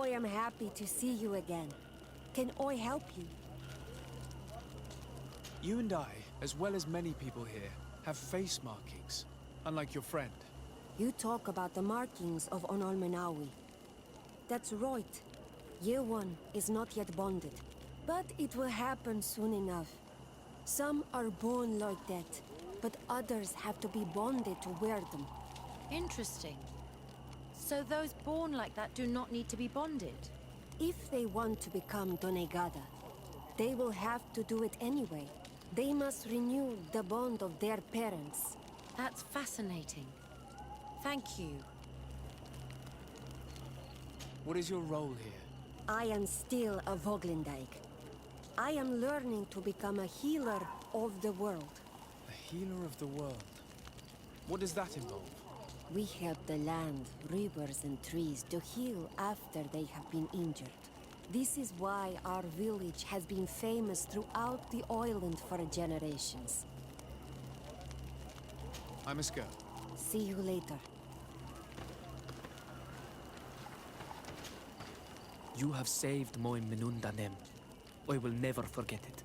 I am happy to see you again. Can I help you? You and I, as well as many people here, have face markings, unlike your friend. You talk about the markings of Onolmenawi. That's right. Year one is not yet bonded, but it will happen soon enough. Some are born like that, but others have to be bonded to wear them. Interesting. So those born like that do not need to be bonded? If they want to become Donegada, they will have to do it anyway. They must renew the bond of their parents. That's fascinating. Thank you. What is your role here? I am still a Voglendijk. I am learning to become a healer of the world. A healer of the world. What does that involve? We help the land, rivers and trees to heal after they have been injured. This is why our village has been famous throughout the island for generations. I must go. See you later. You have saved my Menundanem. I will never forget it.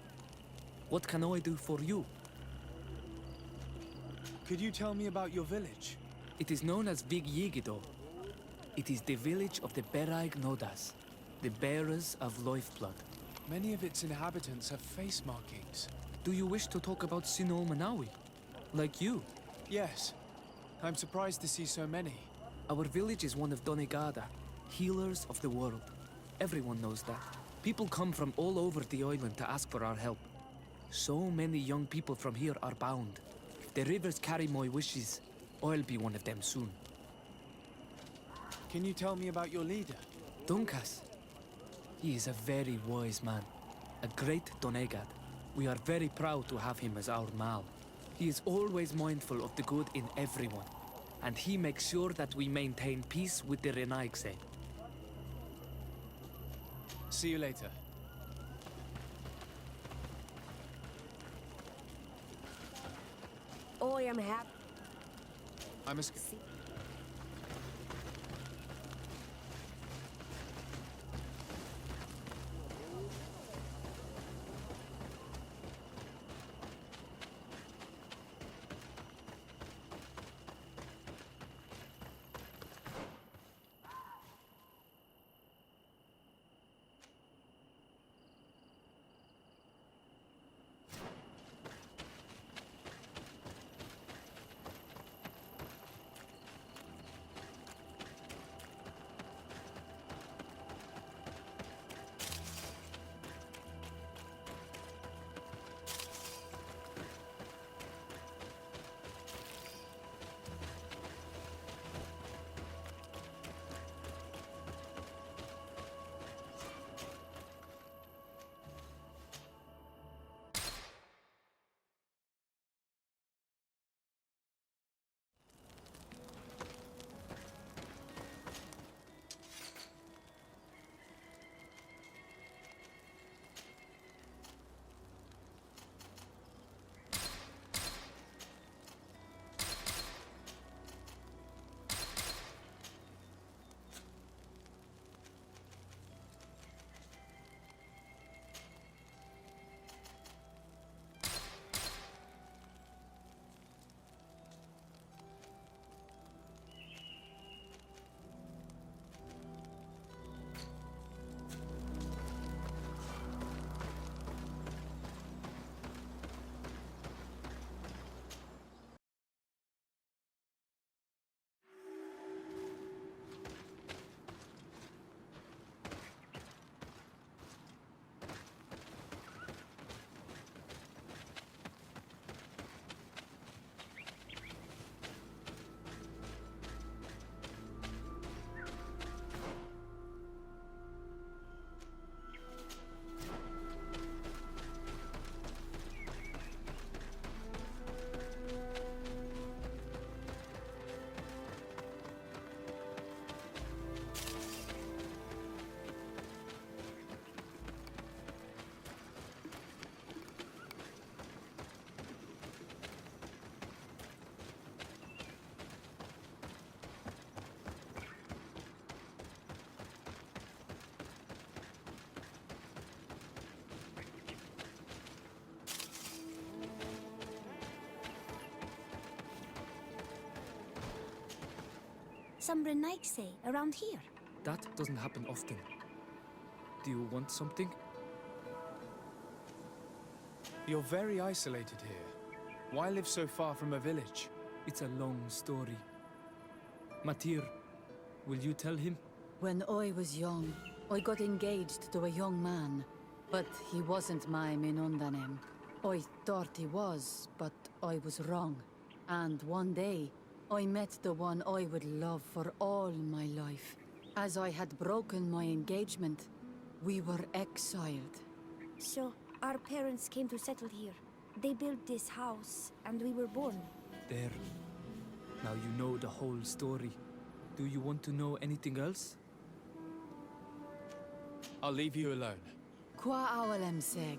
What can I do for you? Could you tell me about your village? It is known as Vigyigido. It is the village of the Beraig Nodas, the bearers of lifeblood. Many of its inhabitants have face markings. Do you wish to talk about Sinol Manawi? Like you? Yes. I'm surprised to see so many. Our village is one of Donegada, healers of the world. Everyone knows that. People come from all over the island to ask for our help. So many young people from here are bound. If the rivers carry my wishes, I'll be one of them soon. Can you tell me about your leader? Dunkas. He is a very wise man. A great Donegad. We are very proud to have him as our Mal. He is always mindful of the good in everyone. And he makes sure that we maintain peace with the Renaigse. See you later. I am happy. I must go. some Renaigse around here. That doesn't happen often. Do you want something? You're very isolated here. Why live so far from a village? It's a long story. Matir, will you tell him? When I was young, I got engaged to a young man, but he wasn't my Minundanem. I thought he was, but I was wrong. And one day, I met the one I would love for all my life. As I had broken my engagement, we were exiled. So, our parents came to settle here. They built this house, and we were born. There. Now you know the whole story. Do you want to know anything else? I'll leave you alone. Qua awalem seg.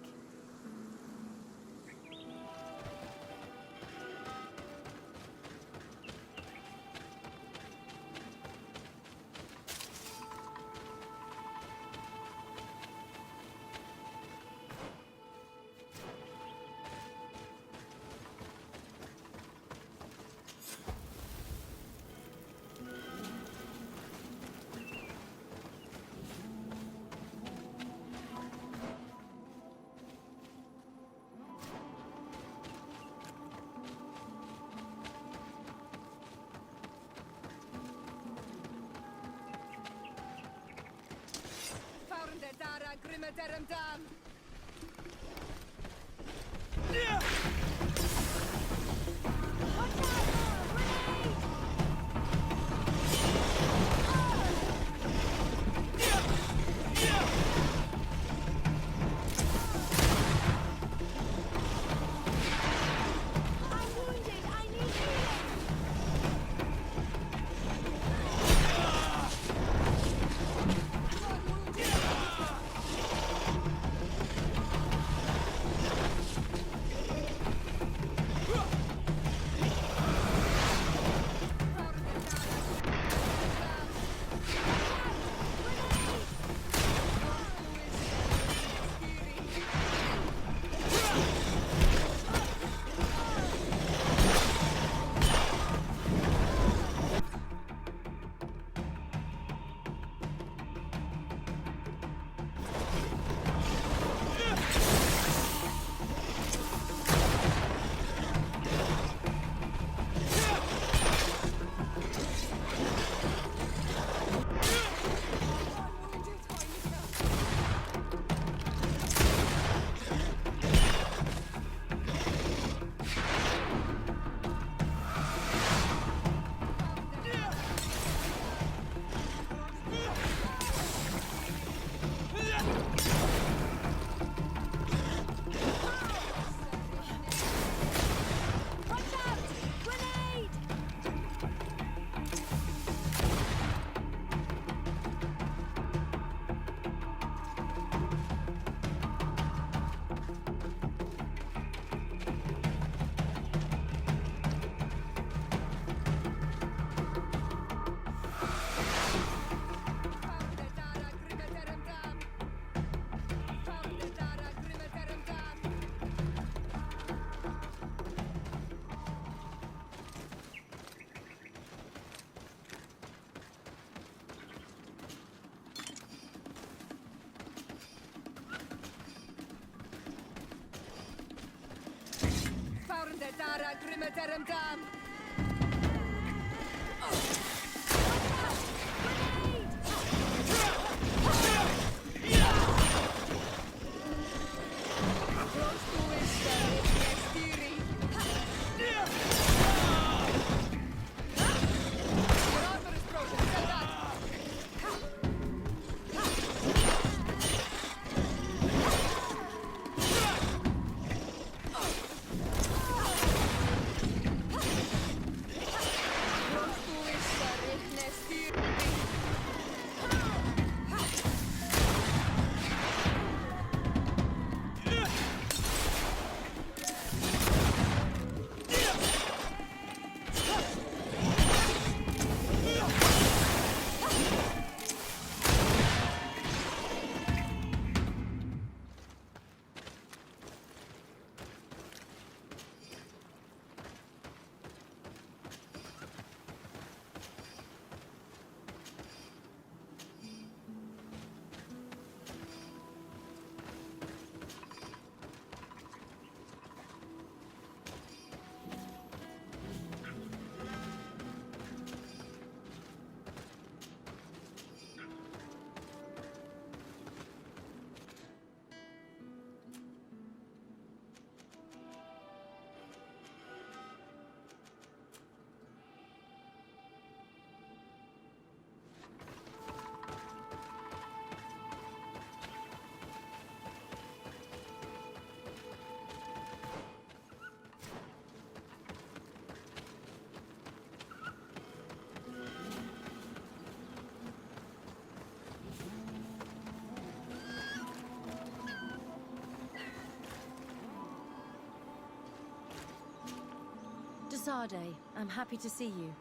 Desarde, I'm happy to see you.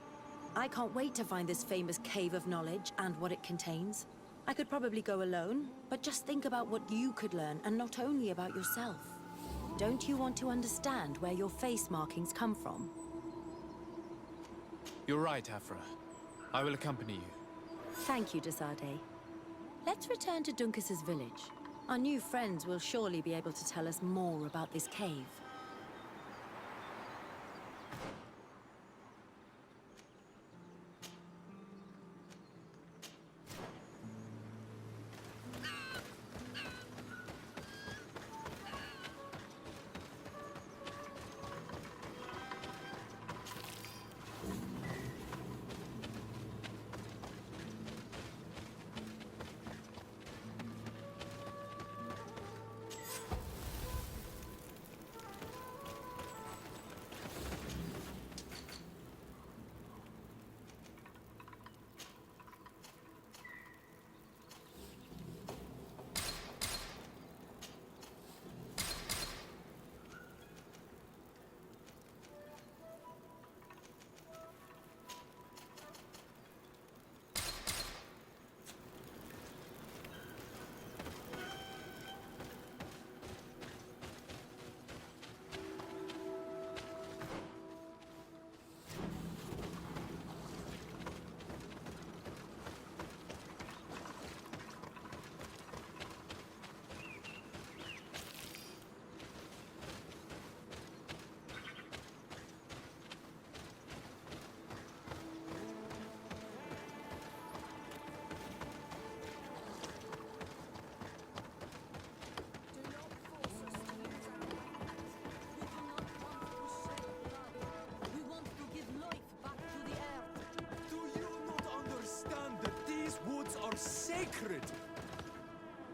I can't wait to find this famous cave of knowledge and what it contains. I could probably go alone, but just think about what you could learn, and not only about yourself. Don't you want to understand where your face markings come from? You're right, Afra. I will accompany you. Thank you, Desarde. Let's return to Duncas's village. Our new friends will surely be able to tell us more about this cave. Sacred!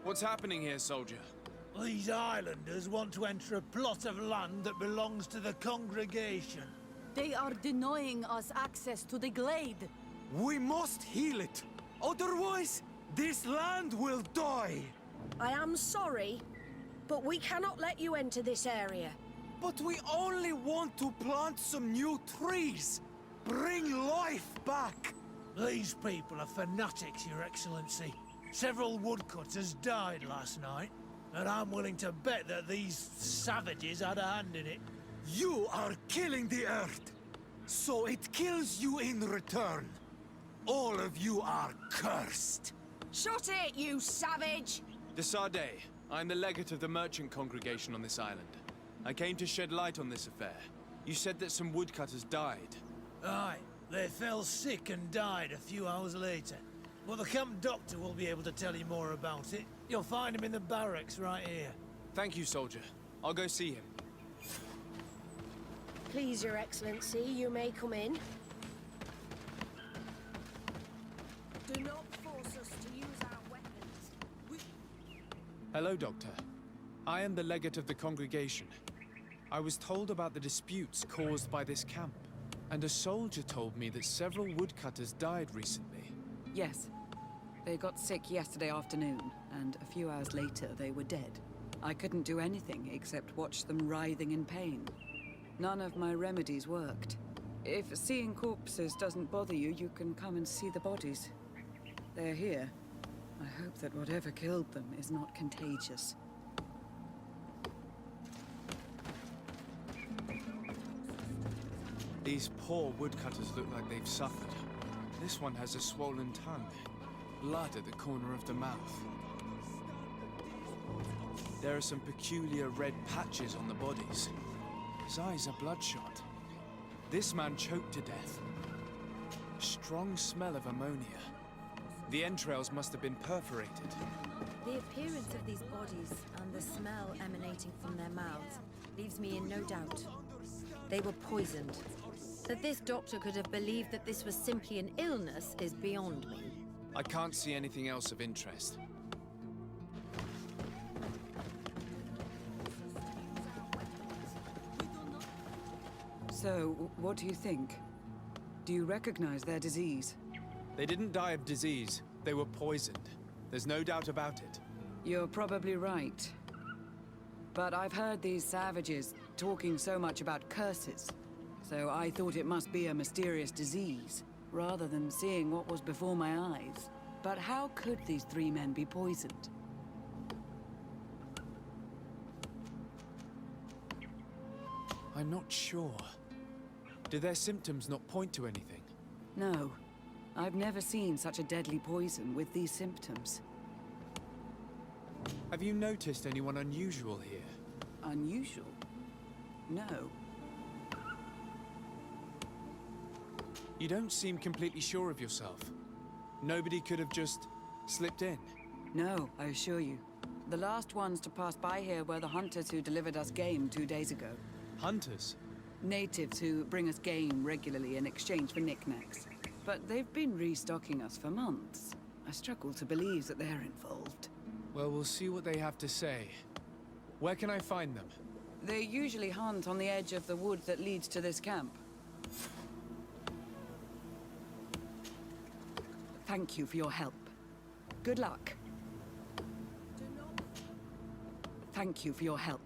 What's happening here, soldier? These islanders want to enter a plot of land that belongs to the congregation. They are denying us access to the glade. We must heal it. Otherwise, this land will die. I am sorry, but we cannot let you enter this area. But we only want to plant some new trees. Bring life back. These people are fanatics, Your Excellency. Several woodcutters died last night, and I'm willing to bet that these savages had a hand in it. You are killing the earth, so it kills you in return. All of you are cursed. Shut it, you savage! Desarde, I'm the legate of the merchant congregation on this island. I came to shed light on this affair. You said that some woodcutters died. Aye, they fell sick and died a few hours later. Well, the camp doctor will be able to tell you more about it. You'll find him in the barracks right here. Thank you, soldier. I'll go see him. Please, Your Excellency, you may come in. Do not force us to use our weapons. Hello, Doctor. I am the legate of the congregation. I was told about the disputes caused by this camp, and a soldier told me that several woodcutters died recently. Yes. They got sick yesterday afternoon, and a few hours later they were dead. I couldn't do anything except watch them writhing in pain. None of my remedies worked. If seeing corpses doesn't bother you, you can come and see the bodies. They're here. I hope that whatever killed them is not contagious. These poor woodcutters look like they've suffered. This one has a swollen tongue. Blood at the corner of the mouth. There are some peculiar red patches on the bodies. His eyes are bloodshot. This man choked to death. A strong smell of ammonia. The entrails must have been perforated. The appearance of these bodies and the smell emanating from their mouths leaves me in no doubt. They were poisoned. That this doctor could have believed that this was simply an illness is beyond me. I can't see anything else of interest. So, what do you think? Do you recognize their disease? They didn't die of disease. They were poisoned. There's no doubt about it. You're probably right. But I've heard these savages talking so much about curses. so I thought it must be a mysterious disease, rather than seeing what was before my eyes. But how could these 3 men be poisoned? I'm not sure. Do their symptoms not point to anything? No. I've never seen such a deadly poison with these symptoms. Have you noticed anyone unusual here? Unusual? No. You don't seem completely sure of yourself. Nobody could have just slipped in. No, I assure you. The last ones to pass by here were the hunters who delivered us game 2 days ago. Hunters? Natives who bring us game regularly in exchange for knickknacks. But they've been restocking us for months. I struggle to believe that they're involved. Well, we'll see what they have to say. Where can I find them? They usually hunt on the edge of the wood that leads to this camp. Thank you for your help. Good luck. Thank you for your help.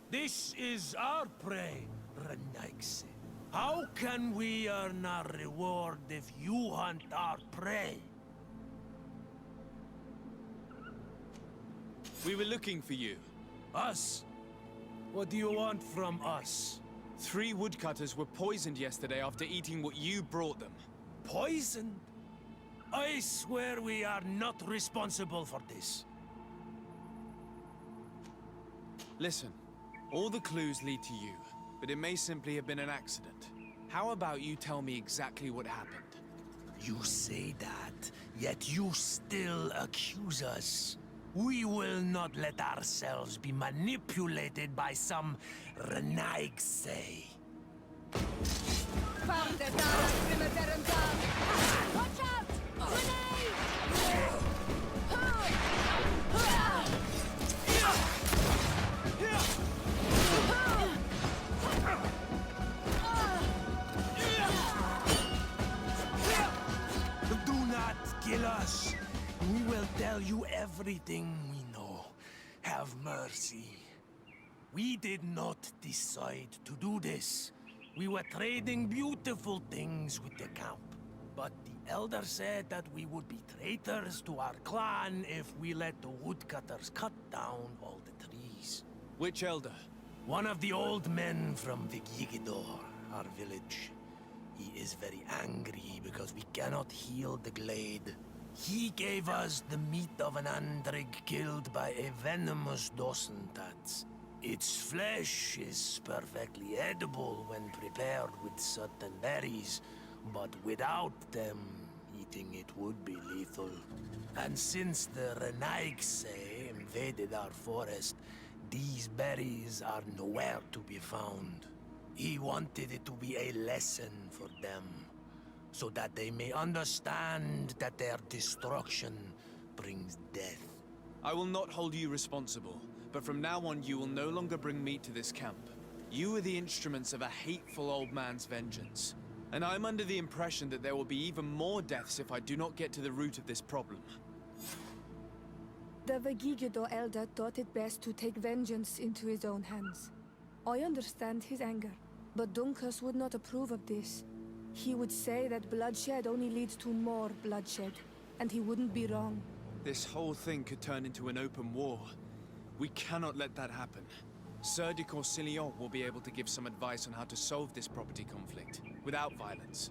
This is our prey, Renaigse. How can we earn our reward if you hunt our prey? We were looking for you. Us? What do you want from us? 3 woodcutters were poisoned yesterday after eating what you brought them. Poisoned? I swear we are not responsible for this. Listen, all the clues lead to you, but it may simply have been an accident. How about you tell me exactly what happened? You say that, yet you still accuse us. We will not let ourselves be manipulated by some Renaigse. Watch out! Grenade! Do not kill us. We will tell you everything we know. Have mercy. We did not decide to do this. We were trading beautiful things with the camp. But the elder said that we would be traitors to our clan if we let the woodcutters cut down all the trees. Which elder? One of the old men from Vigigidor, our village. He is very angry because we cannot heal the glade. He gave us the meat of an Andrig killed by a venomous Dosentats. Its flesh is perfectly edible when prepared with certain berries, but without them, eating it would be lethal. And since the Renaigse invaded our forest, these berries are nowhere to be found. He wanted it to be a lesson for them. so that they may understand that their destruction brings death. I will not hold you responsible, but from now on you will no longer bring meat to this camp. You are the instruments of a hateful old man's vengeance. And I'm under the impression that there will be even more deaths if I do not get to the root of this problem. The Vegigido elder thought it best to take vengeance into his own hands. I understand his anger, but Dunkus would not approve of this. He would say that bloodshed only leads to more bloodshed, and he wouldn't be wrong. This whole thing could turn into an open war. We cannot let that happen. Sir de Corsillon will be able to give some advice on how to solve this property conflict, without violence.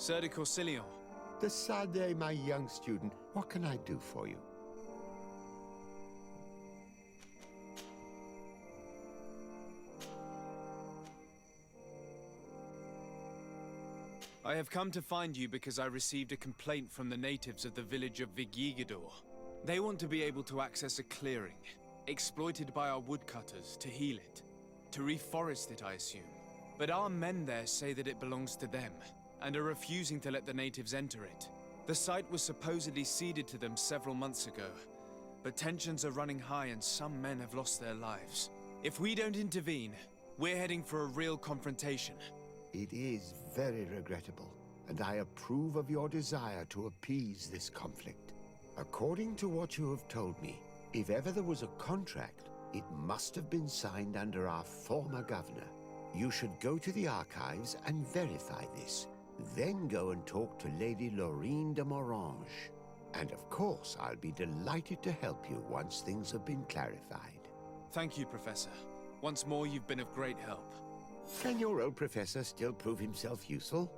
Sir de Corsilion. De Sade, my young student, what can I do for you? I have come to find you because I received a complaint from the natives of the village of Vigyigidor. They want to be able to access a clearing, exploited by our woodcutters to heal it. To reforest it, I assume. But our men there say that it belongs to them, and are refusing to let the natives enter it. The site was supposedly ceded to them several months ago, but tensions are running high and some men have lost their lives. If we don't intervene, we're heading for a real confrontation. It is very regrettable, and I approve of your desire to appease this conflict. According to what you have told me, if ever there was a contract, it must have been signed under our former governor. You should go to the archives and verify this. Then go and talk to Lady Laurine de Morange. And of course, I'll be delighted to help you once things have been clarified. Thank you, Professor. Once more, you've been of great help. Can your old professor still prove himself useful?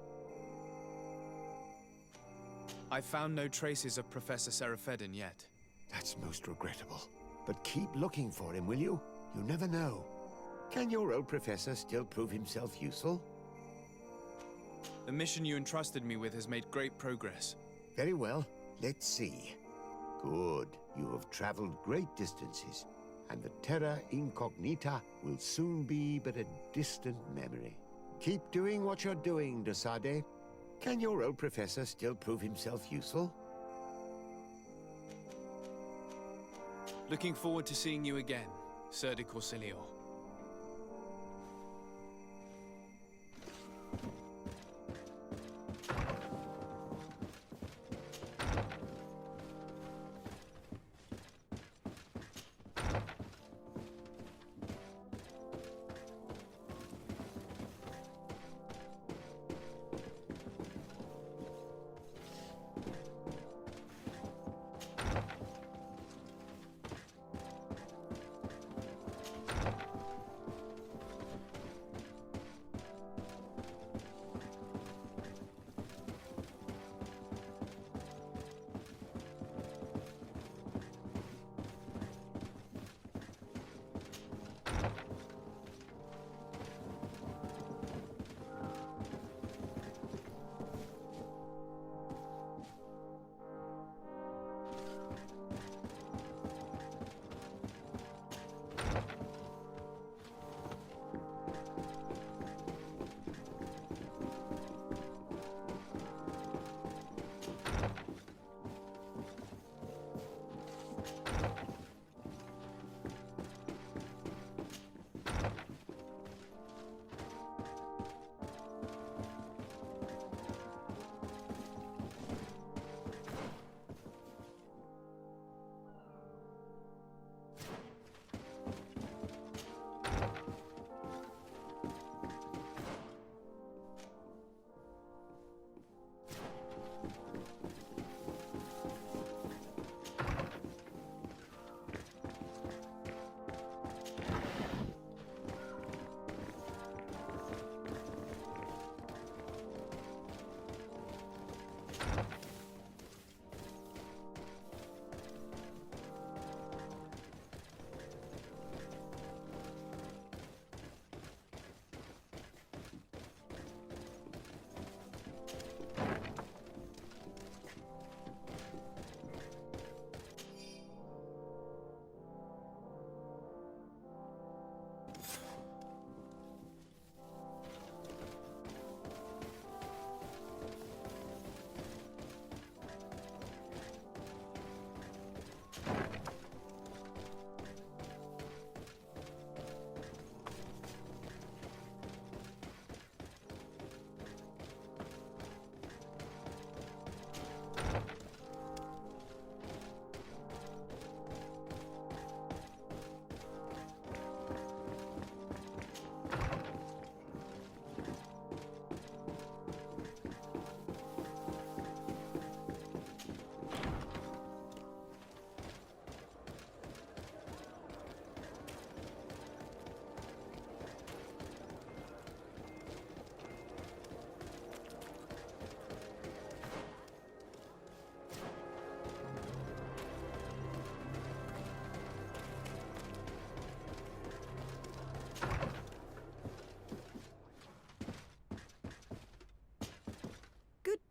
I've found no traces of Professor Seraphedin yet. That's most regrettable. But keep looking for him, will you? You never know. Can your old professor still prove himself useful? The mission you entrusted me with has made great progress. Very well. Let's see. Good. You have traveled great distances, and the Terra Incognita will soon be but a distant memory. Keep doing what you're doing, de Sade. Can your old professor still prove himself useful? Looking forward to seeing you again, Sir de Corsilion.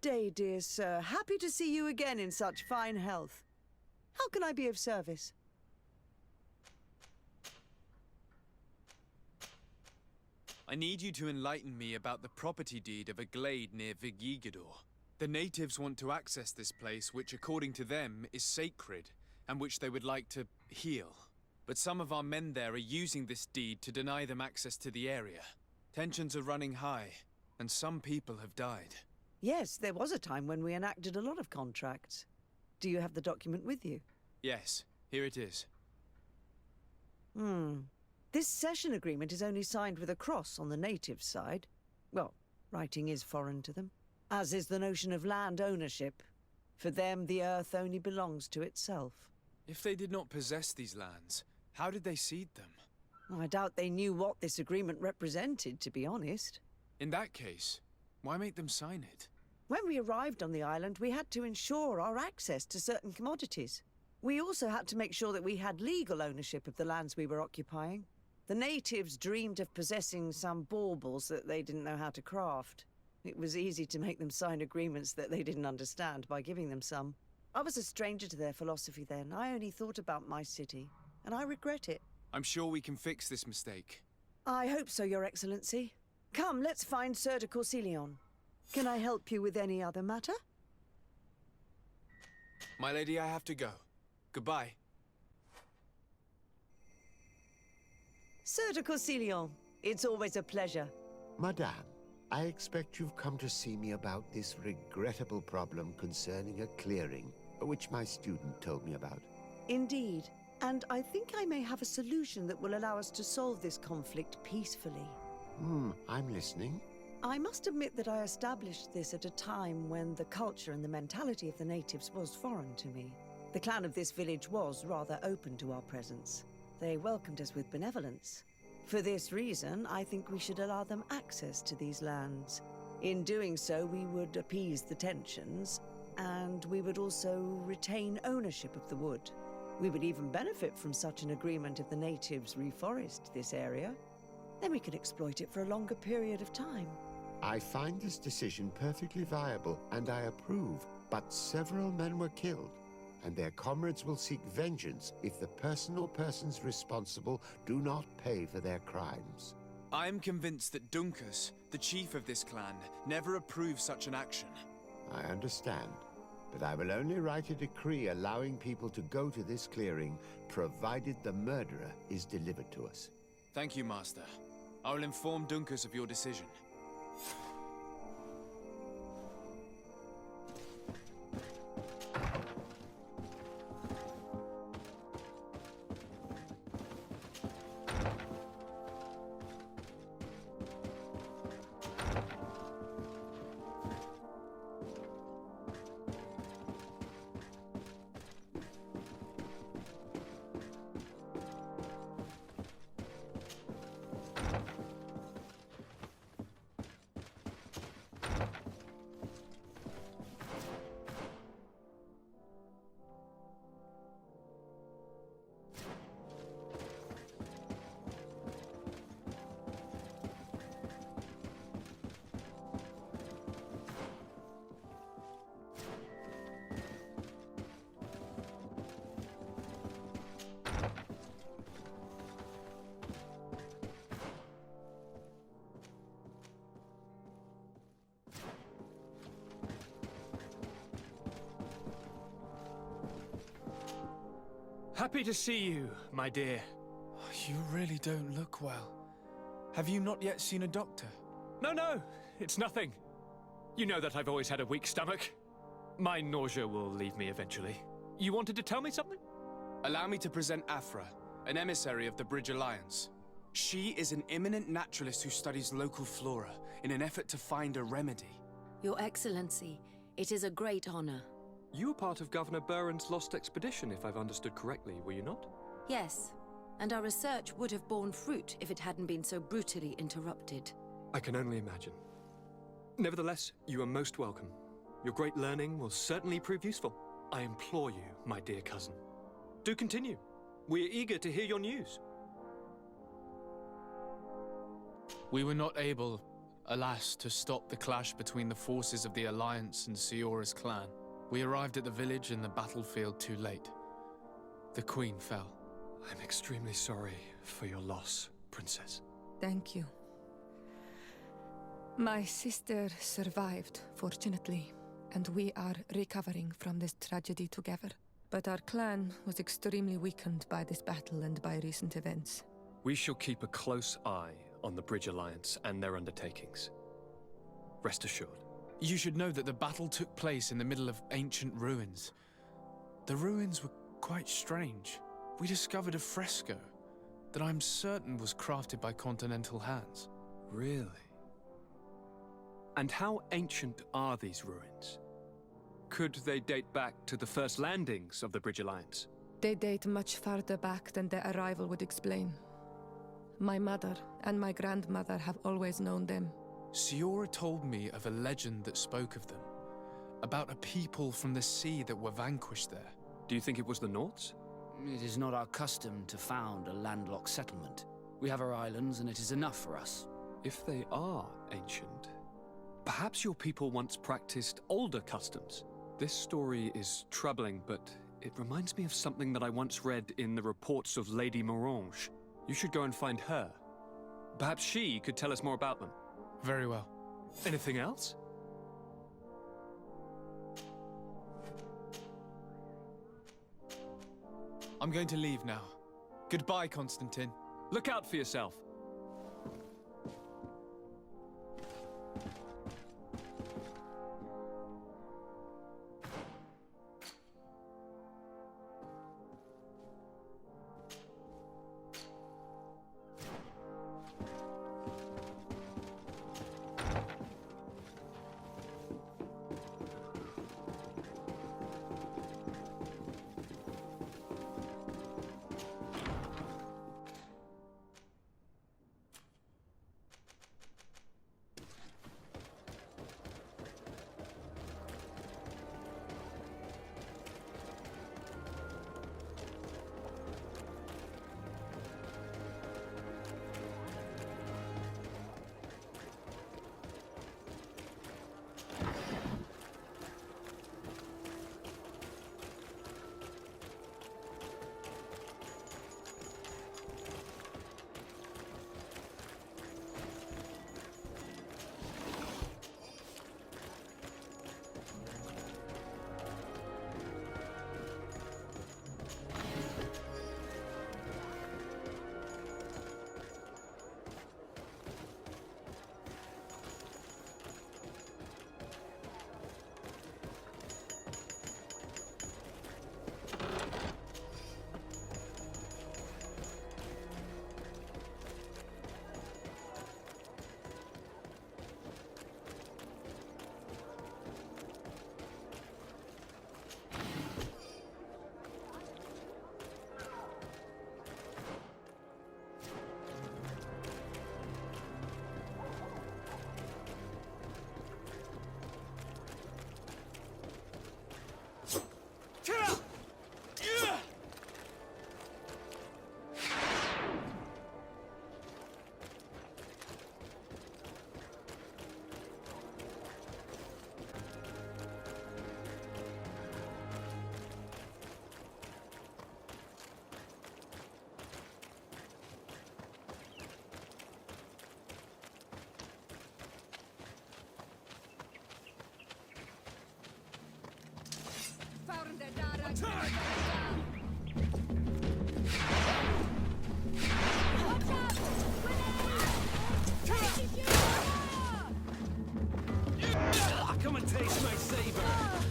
day, dear sir. Happy to see you again in such fine health. How can I be of service? I need you to enlighten me about the property deed of a glade near Vigigidor. The natives want to access this place, which according to them is sacred, and which they would like to heal. But some of our men there are using this deed to deny them access to the area. Tensions are running high, and some people have died. Yes, there was a time when we enacted a lot of contracts. Do you have the document with you? Yes, here it is. This cession agreement is only signed with a cross on the native side. Well, writing is foreign to them, as is the notion of land ownership. For them, the earth only belongs to itself. If they did not possess these lands, how did they cede them? I doubt they knew what this agreement represented, to be honest. In that case, why make them sign it? When we arrived on the island, we had to ensure our access to certain commodities. We also had to make sure that we had legal ownership of the lands we were occupying. The natives dreamed of possessing some baubles that they didn't know how to craft. It was easy to make them sign agreements that they didn't understand by giving them some. I was a stranger to their philosophy then. I only thought about my city, and I regret it. I'm sure we can fix this mistake. I hope so, Your Excellency. Come, let's find Sir de Corsilion. Can I help you with any other matter? My lady, I have to go. Goodbye. Sir de Corsilion, it's always a pleasure. Madame, I expect you've come to see me about this regrettable problem concerning a clearing, which my student told me about. Indeed. And I think I may have a solution that will allow us to solve this conflict peacefully. I'm listening. I must admit that I established this at a time when the culture and the mentality of the natives was foreign to me. The clan of this village was rather open to our presence. They welcomed us with benevolence. For this reason, I think we should allow them access to these lands. In doing so, we would appease the tensions, and we would also retain ownership of the wood. We would even benefit from such an agreement if the natives reforest this area. Then we can exploit it for a longer period of time. I find this decision perfectly viable, and I approve, but several men were killed, and their comrades will seek vengeance if the person or persons responsible do not pay for their crimes. I am convinced that Dunkus, the chief of this clan, never approved such an action. I understand, but I will only write a decree allowing people to go to this clearing, provided the murderer is delivered to us. Thank you, Master. I will inform Dunkus of your decision. Happy to see you, my dear. You really don't look well. Have you not yet seen a doctor? No, it's nothing. You know that I've always had a weak stomach. My nausea will leave me eventually. You wanted to tell me something? Allow me to present Afra, an emissary of the Bridge Alliance. She is an eminent naturalist who studies local flora in an effort to find a remedy. Your Excellency, it is a great honor. You were part of Governor Buren's lost expedition, if I've understood correctly, were you not? Yes, and our research would have borne fruit if it hadn't been so brutally interrupted. I can only imagine. Nevertheless, you are most welcome. Your great learning will certainly prove useful. I implore you, my dear cousin. Do continue. We are eager to hear your news. We were not able, Alas, to stop the clash between the forces of the Alliance and Siora's clan, we arrived at the village and the battlefield too late. The Queen fell. I'm extremely sorry for your loss, Princess. Thank you. My sister survived, fortunately, and we are recovering from this tragedy together. But our clan was extremely weakened by this battle and by recent events. We shall keep a close eye on the Bridge Alliance and their undertakings. Rest assured. You should know that the battle took place in the middle of ancient ruins. The ruins were quite strange. We discovered a fresco that I'm certain was crafted by continental hands. Really? And how ancient are these ruins? Could they date back to the first landings of the Bridge Alliance? They date much farther back than their arrival would explain. My mother and my grandmother have always known them. Siora told me of a legend that spoke of them, about a people from the sea that were vanquished there. Do you think it was the Nauts? It is not our custom to found a landlocked settlement. We have our islands, and it is enough for us. If they are ancient, perhaps your people once practiced older customs. This story is troubling, but it reminds me of something that I once read in the reports of Lady Morange. You should go and find her. Perhaps she could tell us more about them. Very well. Anything else? I'm going to leave now. Goodbye, Constantine. Look out for yourself. Come and taste my saber!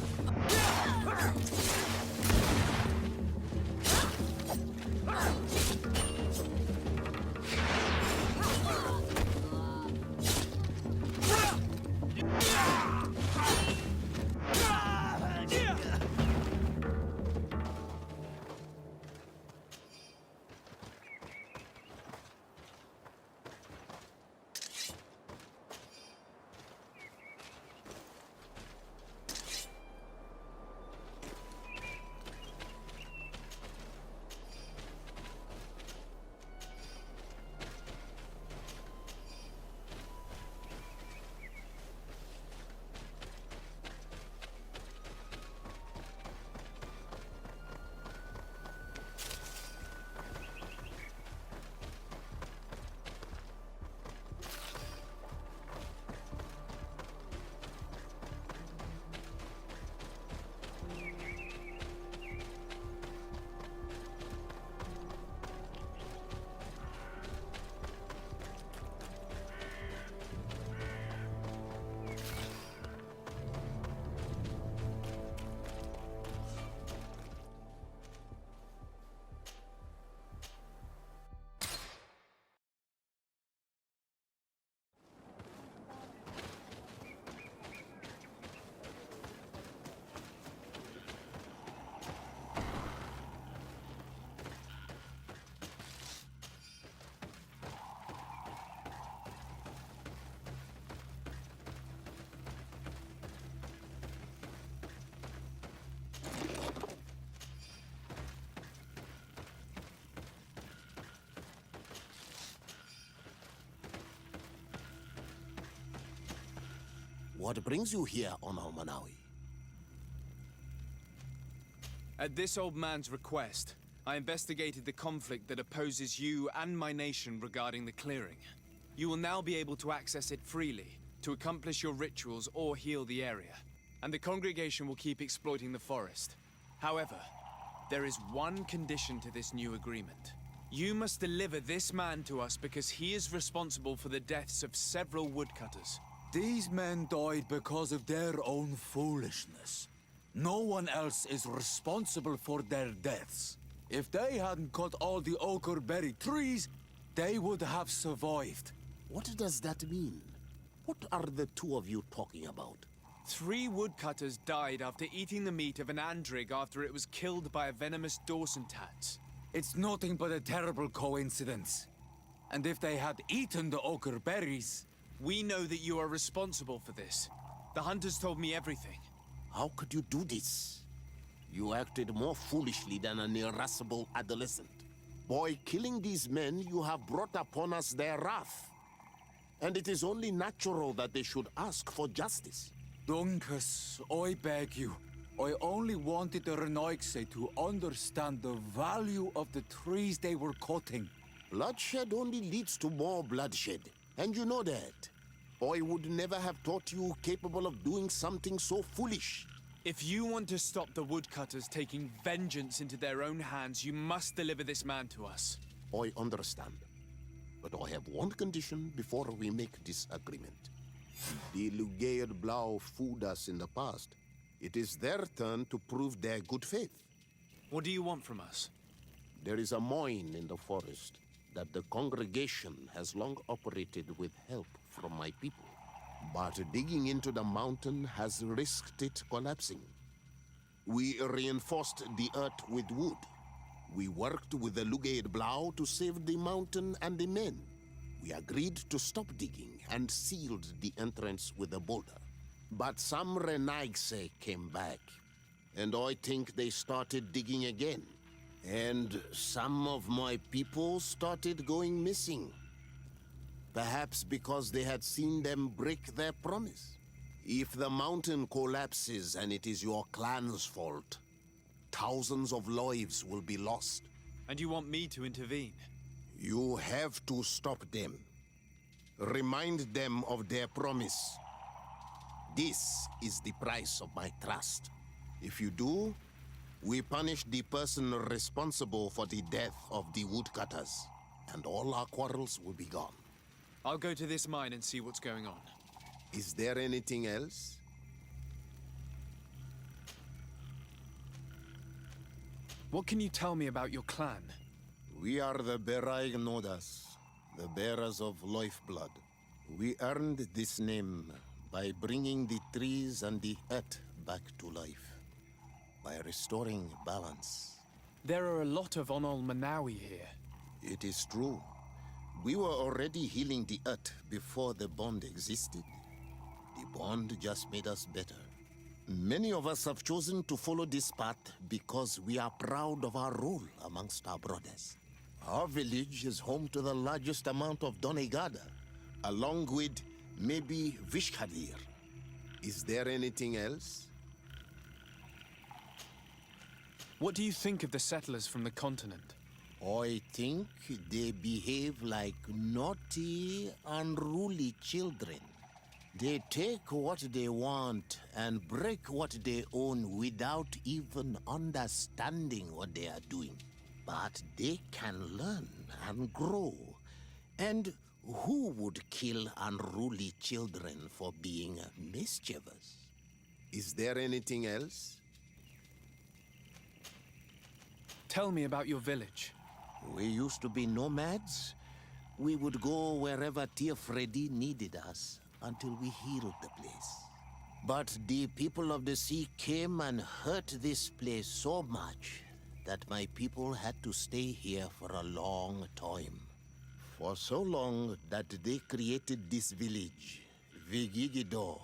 What brings you here on Almanawi? At this old man's request, I investigated the conflict that opposes you and my nation regarding the clearing. You will now be able to access it freely, to accomplish your rituals or heal the area. And the congregation will keep exploiting the forest. However, there is one condition to this new agreement. You must deliver this man to us because he is responsible for the deaths of several woodcutters. These men died because of their own foolishness. No one else is responsible for their deaths. If they hadn't cut all the oakerberry trees, they would have survived. What does that mean? What are the two of you talking about? 3 woodcutters died after eating the meat of an andrig after it was killed by a venomous Dawson tat. It's nothing but a terrible coincidence. And if they had eaten the ochre berries... We know that you are responsible for this. The hunters told me everything. How could you do this? You acted more foolishly than an irascible adolescent. By killing these men, you have brought upon us their wrath. And it is only natural that they should ask for justice. Duncus, I beg you. I only wanted the Renoixe to understand the value of the trees they were cutting. Bloodshed only leads to more bloodshed, and you know that. I would never have thought you capable of doing something so foolish. If you want to stop the woodcutters taking vengeance into their own hands, you must deliver this man to us. I understand. But I have one condition before we make this agreement. The Lugaid Blau fooled us in the past. It is their turn to prove their good faith. What do you want from us? There is a mine in the forest that the congregation has long operated with help from my people. But digging into the mountain has risked it collapsing. We reinforced the earth with wood. We worked with the Lugaid Blau to save the mountain and the men. We agreed to stop digging and sealed the entrance with a boulder. But some Renaixe came back, and I think they started digging again. And some of my people started going missing. Perhaps because they had seen them break their promise. If the mountain collapses and it is your clan's fault, thousands of lives will be lost. And you want me to intervene? You have to stop them. Remind them of their promise. This is the price of my trust. If you do, we punish the person responsible for the death of the woodcutters, and all our quarrels will be gone. I'll go to this mine and see what's going on. Is there anything else? What can you tell me about your clan? We are the Beraig Nodas, the bearers of lifeblood. We earned this name by bringing the trees and the earth back to life, by restoring balance. There are a lot of Onol Manawi here. It is true. We were already healing the earth before the bond existed. The bond just made us better. Many of us have chosen to follow this path because we are proud of our role amongst our brothers. Our village is home to the largest amount of Donegada, along with maybe Vishkadir. Is there anything else? What do you think of the settlers from the continent? I think they behave like naughty, unruly children. They take what they want and break what they own without even understanding what they are doing. But they can learn and grow. And who would kill unruly children for being mischievous? Is there anything else? Tell me about your village. We used to be nomads. We would go wherever Tia Freddy needed us until we healed the place. But the people of the sea came and hurt this place so much that my people had to stay here for a long time. For so long that they created this village, Vigigido,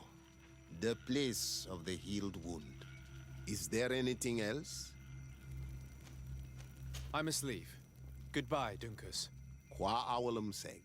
the place of the healed wound. Is there anything else? I must leave. Goodbye, Dunkus. Qua awalum seg.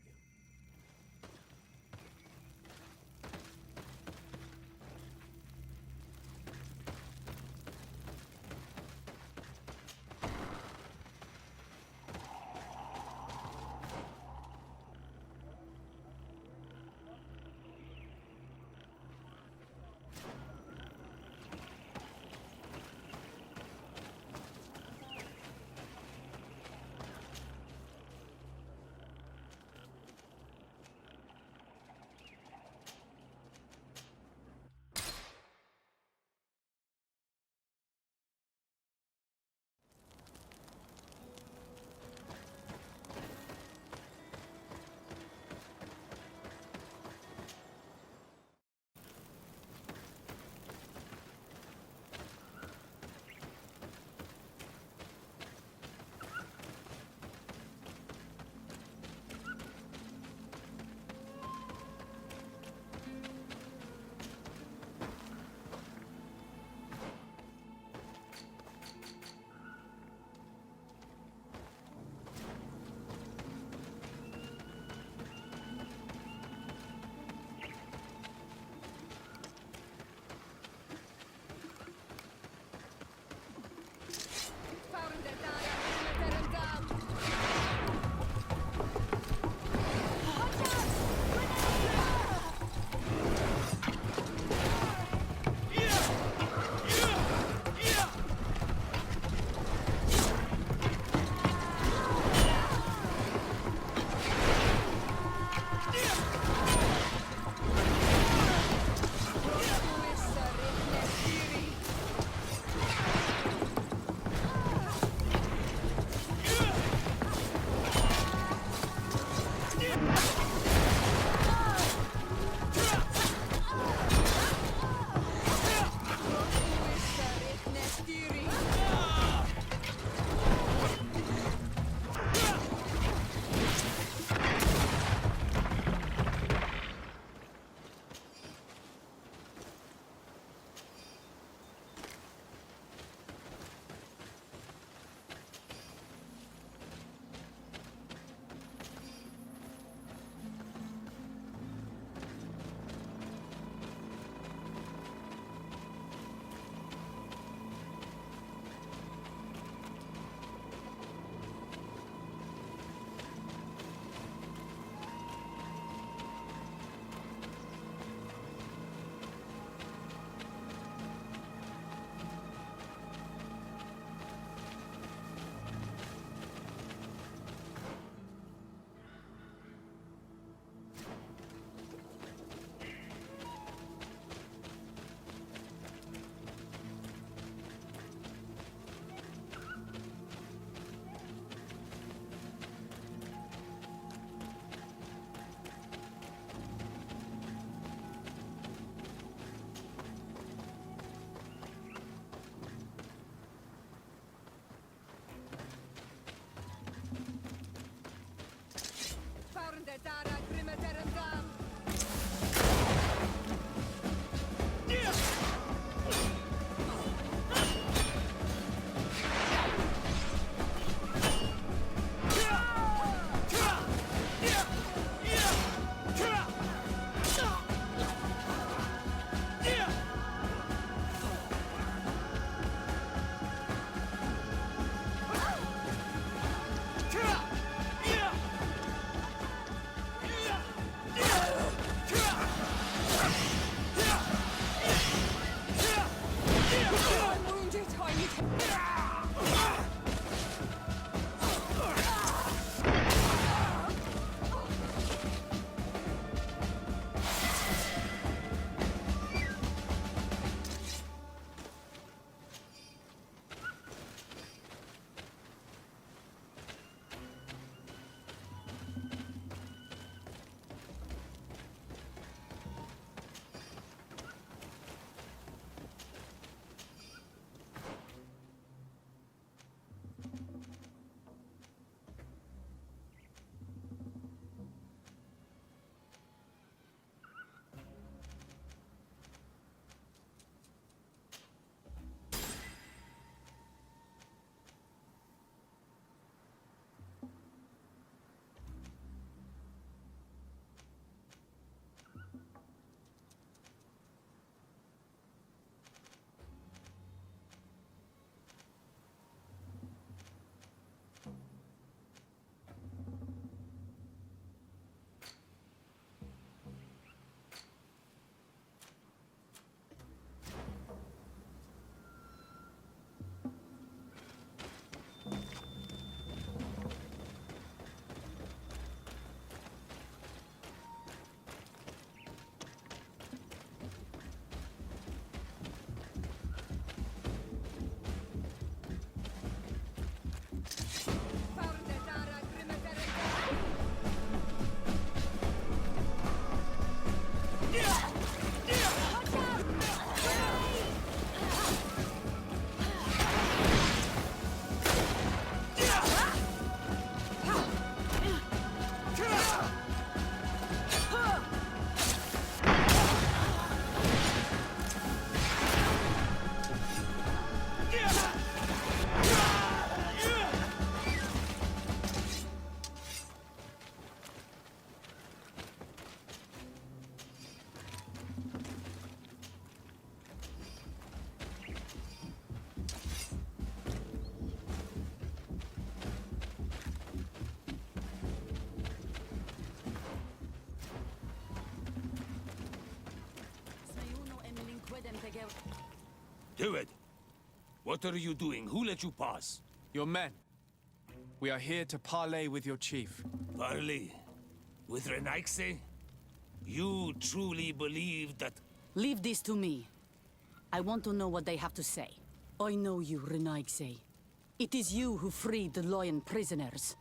I'm wounded. I need Do it. What are you doing? Who let you pass? Your men. We are here to parley with your chief. Parley? With Renaigse? You truly believe that... Leave this to me. I want to know what they have to say. I know you, Renaigse. It is you who freed the Loyan prisoners.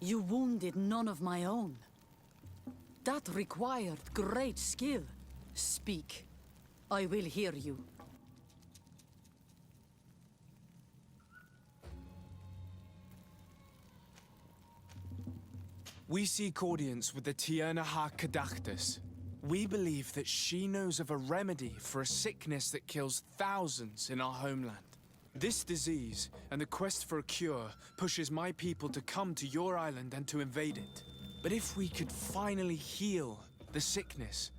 You wounded none of my own. That required great skill. Speak. I will hear you. We seek audience with the Tiernaha Kadachtas. We believe that she knows of a remedy for a sickness that kills thousands in our homeland. This disease and the quest for a cure pushes my people to come to your island and to invade it. But if we could finally heal the sickness,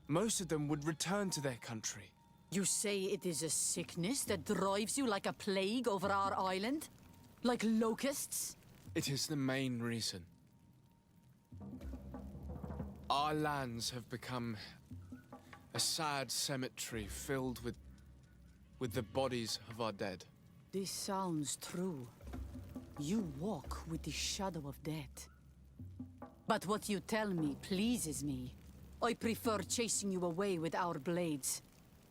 most of them would return to their country. You say it is a sickness that drives you like a plague over our island? Like locusts? It is the main reason. Our lands have become a sad cemetery filled with the bodies of our dead. This sounds true. You walk with the shadow of death. But what you tell me pleases me. I prefer chasing you away with our blades.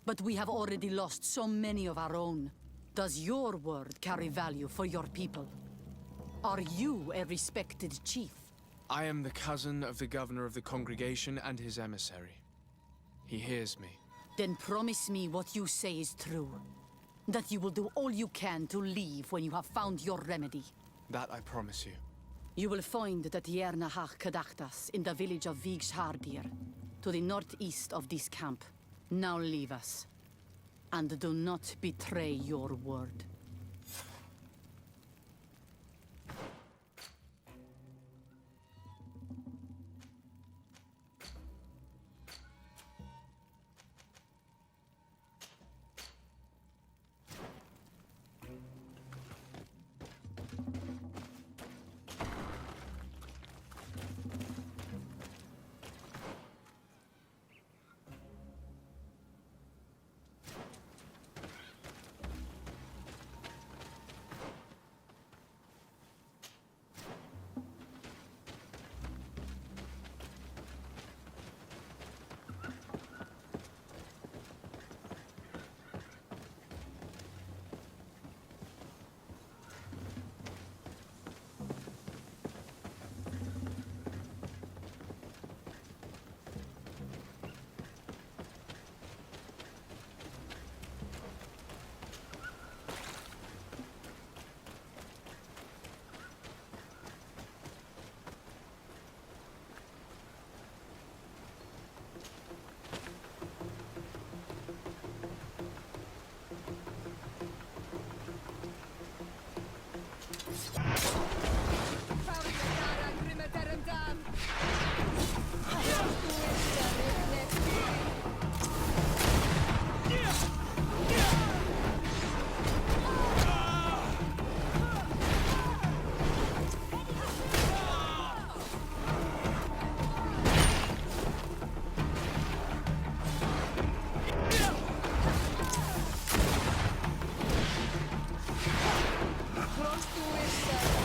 But we have already lost so many of our own. Does your word carry value for your people? Are you a respected chief? I am the cousin of the governor of the congregation and his emissary. He hears me. Then promise me what you say is true. That you will do all you can to leave when you have found your remedy. That I promise you. You will find the Tiernahach Kadachtas in the village of Vigshardir, to the northeast of this camp. Now leave us. And do not betray your word. sir.